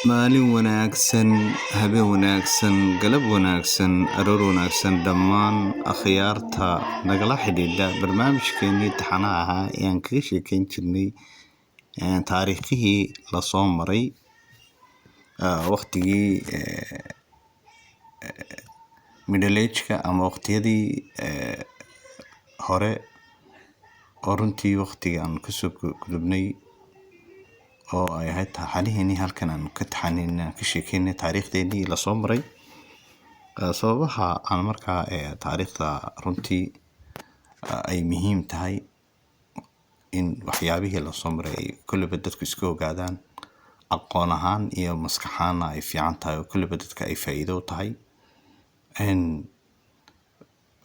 maalin wanaagsan, habeen wanaagsan, galab wanaagsan, aroor wanaagsan dhammaan akhyaarta nagala xidhiidha barnaamijkeennii taxanaha ahaa ee aan kaga sheekayn jirnay taariikhihii lasoo maray waqtigii middle age-ka ama waqtiyadii hore oo runtii waqtigii aan kasoo gudubnay oo ay ahayd taxaniheenii halkan aan ka taxaninay ka sheekaynay taariikhdeenii lasoo maray sababaha aan markaa taariikhda runtii ay muhiim tahay in waxyaabihii lasoo maray ay kulliba dadku iska ogaadaan aqoon ahaan iyo maskax ahaanna ay fiican tahay oo kulliba dadka ay faa'iido u tahay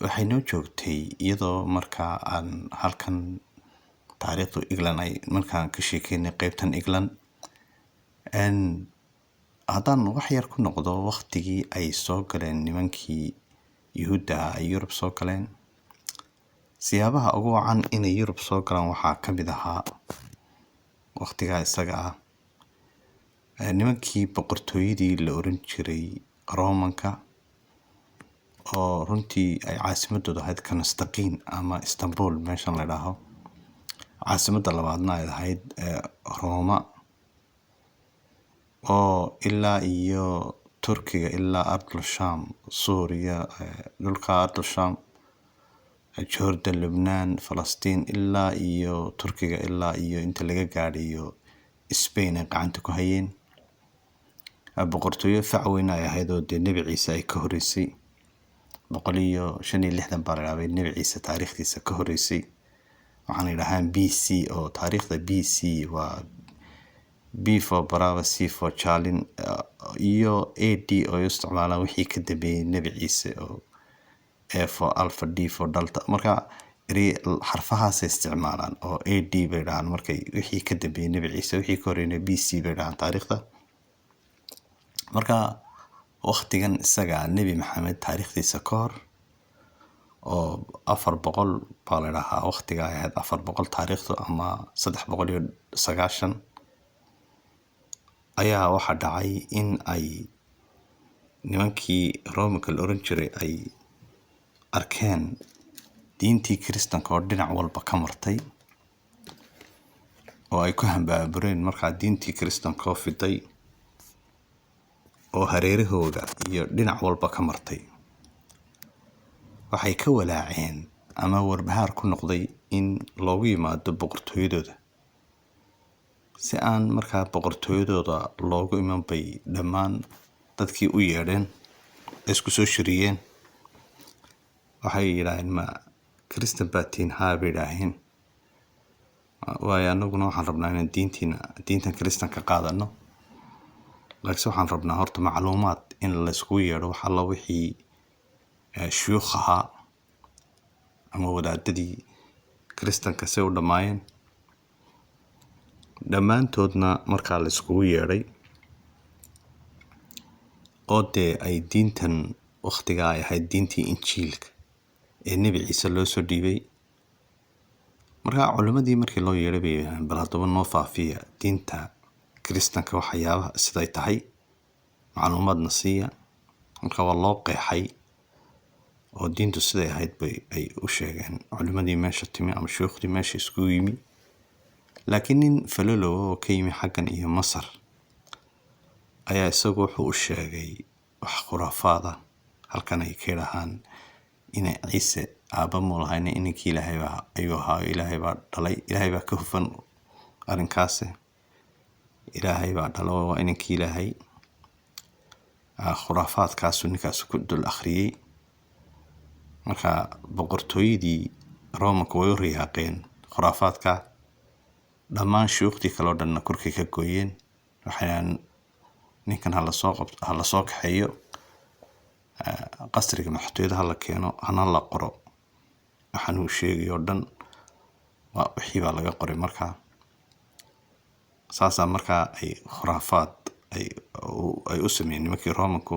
waxay noo joogtay iyadoo markaa aan halkan taariikhdu England ay markaan ka sheekaynay qaybtan England haddaan wax yar ku noqdo waqtigii ay soo galeen nimankii Yuhuudda ay Yurub soo galeen siyaabaha ugu wacan inay Yurub soo galaan waxaa ka mid ahaa waqtigaa isaga ah nimankii boqortooyadii la oran jiray Roomanka oo runtii ay caasimadooda ahayd Constantine ama Istanbul meeshan la dhaho caasimadda labaadna ay ahayd Roma oo ilaa iyo Turkiga ilaa Ardul Sham Suuriya dhulka Ardul Sham Jordan Lebanon Falastiin ilaa iyo Turkiga ilaa iyo inta laga gaadhayo Spain ay gacanta ku hayeen boqortooyo fac weyn ay ahayd oo dee Nabi Ciise ay ka horeysay 165 baa la dhaabay Nabi Ciise taariikhdiisa ka horeysay waxaan idhahaan BC oo taariikhda BC waa B for Bravo C for Charlie iyo AD oo isticmaalaan wixii ka dambeeyay Nabi Ciise oo A for Alpha D for Delta marka xarfahaas isticmaalaan oo AD bay dhahaan markay wixii ka dambeeyay Nabi Ciise wixii ka horeeyay BC bay dhahaan taariikhda marka waqtigan isaga Nabi Maxamed taariikhdiisa ka hor oo 400 baa la dhahaa waqtiga ay ahayd 400 taariikhdu ama 390 ayaa waxa dhacay in ay nimankii Roomanka la oran jiray ay arkeen diintii Kiristaanka oo dhinac walba ka martay oo ay ku hambaabureen markaa diintii Kiristaanka oo fiday oo hareerahooda iyo dhinac walba ka martay waxay ka walaaceen ama warbahaar ku noqday in loogu yimaado boqortooyadooda si aan markaa boqortooyadooda loogu iman bay dhammaan dadkii u yeedheen isku soo shiriyeen waxay yidhaaheen ma Kristan baatiin haa bay yidhaaheen waayo annaguna waxaan rabnaa inaan diintan Kiristanka qaadano laakiin waxaan rabnaa horta macluumaad in la isku yeedho waxa la wixii shuyuukh ahaa ama wadaadadii Kiristanka si u dhamaayeen dhammaantoodna markaa la iskugu yeedhay oo dee ay diintan waqtigaa ay ahayd diintii Injiilka ee Nabi Ciise loo soo dhiibay markaa culimadii markii loo yeedhay bay bal haddaba noo faafiya diinta Kiristanka waxyaabaha siday tahay macluumaadna siiya marka waa loo qeexay oo diintu siday ahayd bay ay u sheegeen culimadii meesha timi ama shuyuukhdii meesha isku yimi laakiin nin falalow oo ka yimi xaggan iyo Masar ayaa isagu wuxuu u sheegay wax khuraafaada halkan ay ka yidhaahaan inay Ciise aabba mu lahayn inankii Ilaahay ayuu ahaa, Ilaahay baa dhalay, Ilaahay baa ka hufan arrinkaasi, Ilaahay baa dhalo waa inankii Ilaahay. khuraafaadkaasu ninkaas ku dul akhriyay. marka boqortooyadii Roomanka way u riyaaqeen khuraafaadka, dhammaan shuuqdii kale oo dhanna korkay ka gooyeen. waxayna ninkan hala soo kaxeeyo, qasriga madaxtooyada hala keeno, hana la qoro waxaan uu sheegay oo dhan. wixii baa laga qoray. markaa saasaa markaa ay khuraafaad ay u sameeyeen nimankii Roomanku,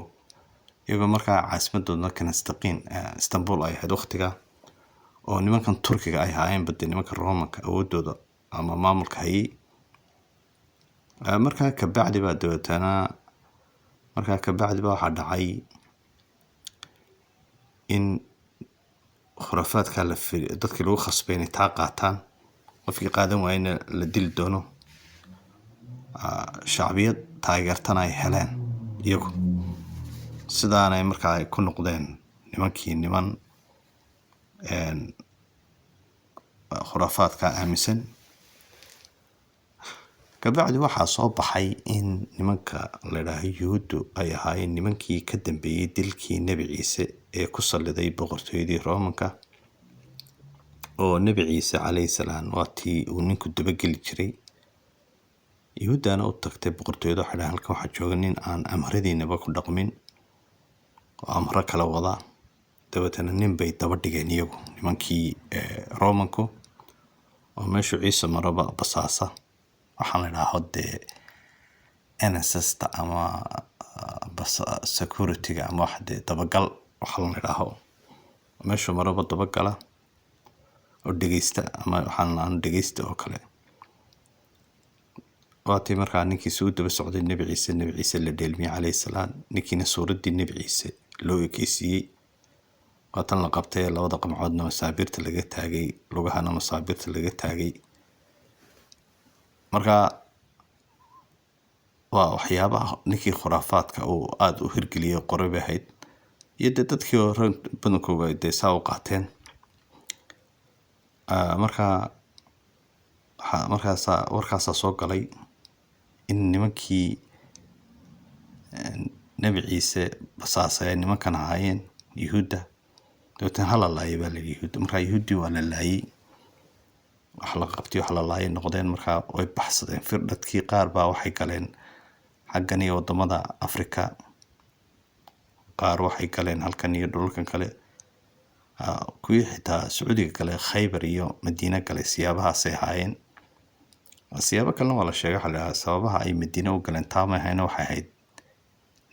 iyagoo markaa caasimadoodna Constantine Istanbul ay ahayd waqtiga, oo nimankan Turkiga ay ahaayeen badde nimanka Roomanka awoodooda ama maamulka hayay. markaa kabacdi baa waxaa dhacay in khuraafaadka dadkii lagu khasbay inay taa qaataan, qofkii qaadan waayna la dili doono. shacbiyad taageertana ay heleen iyagu, sidaanay markaa ay ku noqdeen nimankii niman khuraafaadka aaminsan. kabacdi waxaa soo baxay in nimanka la yidhaaho Yuhuuddu ay ahaayeen nimankii ka dambeeyey dilkii Nebi Ciise ee ku salliday boqortooyadii Roomanka. oo Nebi Ciise calayhi salaam waatii uu ninku dabageli jiray. Yuhuuddana u tagtay boqortooyada, waxay dhahaan halkan waxaa jooga nin aan amradiinaba ku dhaqmin oo amro kala wada. dabeetana nin bay daba dhigeen iyagu nimankii Roomanku, oo meeshuu Ciise maraba basaasa. waxaan la idhaaho dee NSS-ta ama security-ga ama wax dee dabagal waxaa la idhaaho, meeshuu maraba dabagala oo dhegeysta, ama waxaan dhegeysta oo kale. waatii markaa ninkiisa u daba socday Nebi Ciise la dheelmiyey calayhi salaam, ninkiina suuraddii Nebi Ciise loo ekeysiiyey. waatan la qabtay, labada qamcoodna masaabiirta laga taagay, lugahana masaabiirta laga taagay. marka waa waxyaabaha ninkii khuraafaadka uu aada u hirgeliyey qoray bay ahayd, iyo dee dadkii oo badankooga ay dee saa u qaateen. warkaasaa soo galay in nimankii Nebi Ciise basaasay ay nimankan ahaayeen Yuhuudda. dabeetana hala laayay baa layidhi Yuhuudda. markaa Yuhuuddii waa la laayay, wax la qabtay, wax la laayay noqdeen. markaa way baxsadeen. firdhadkii qaar baa waxay galeen xaggan iyo wadamada Afrika, qaar waxay galeen halkan iyo dhulalkan kale. kuwii xitaa Sacuudiga gale, Khaybar iyo Madiina gale, siyaabahaasay ahaayeen. siyaabo kalena waa la sheegay. waxaa la yidhahaa sababaha ay Madiina u galeen taamay ahayna waxay ahayd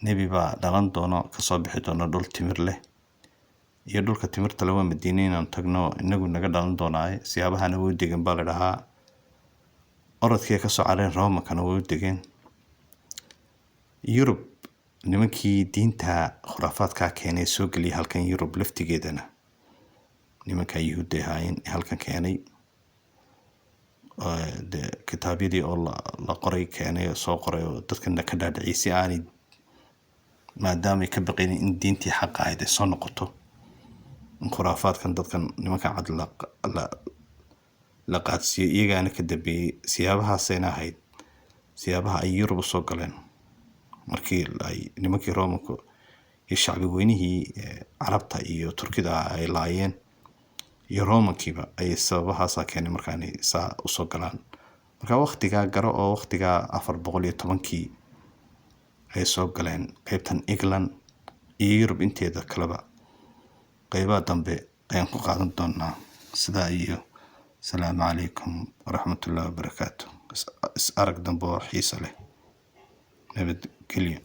nebi baa dhalan doono, kasoo bixi doono dhul timir leh, iyo dhulka timirta leh waa Madiina inaan tagno, inagu naga dhalan doonaaye. siyaabahana way u degeen baa la dhahaa. orodkii kasoo careen Roomankana way u degeen. Yurub nimankii diinta khuraafaadka keenay soo geliyay halkan Yurub laftigeedana nimanka Yuhuudda ahaayeen halkan keenay. kitaabyadii oo la qoray keenay oo soo qoray oo dadkana ka dhaadhiciyay si aanay, maadaamay ka baqaynin in diintii xaqa ahayd ay soo noqoto, in khuraafaadkan dadkan nimanka cad la qaadsiiyo. iyagaana ka dambeeyey. siyaabahaasayna ahayd siyaabaha ay Yurub usoo galeen markii ay nimankii Roomanku iyo shacbi weynihii carabta iyo Turkida ay laayeen, iyo Roomankiiba ay sababahaasaa keenay markaa inay saa usoo galaan. marka waqtigaa garo oo waqtigaa 410kii ay soo galeen qaybtan England iyo Yurub inteeda kaleba. qaybaha dambe ayaan ku qaadan doonaa. sidaa iyo asalaamu calaykum waraxmatullaahi wabarakaatu. is arag dambe oo xiiso leh. nabadgelyo.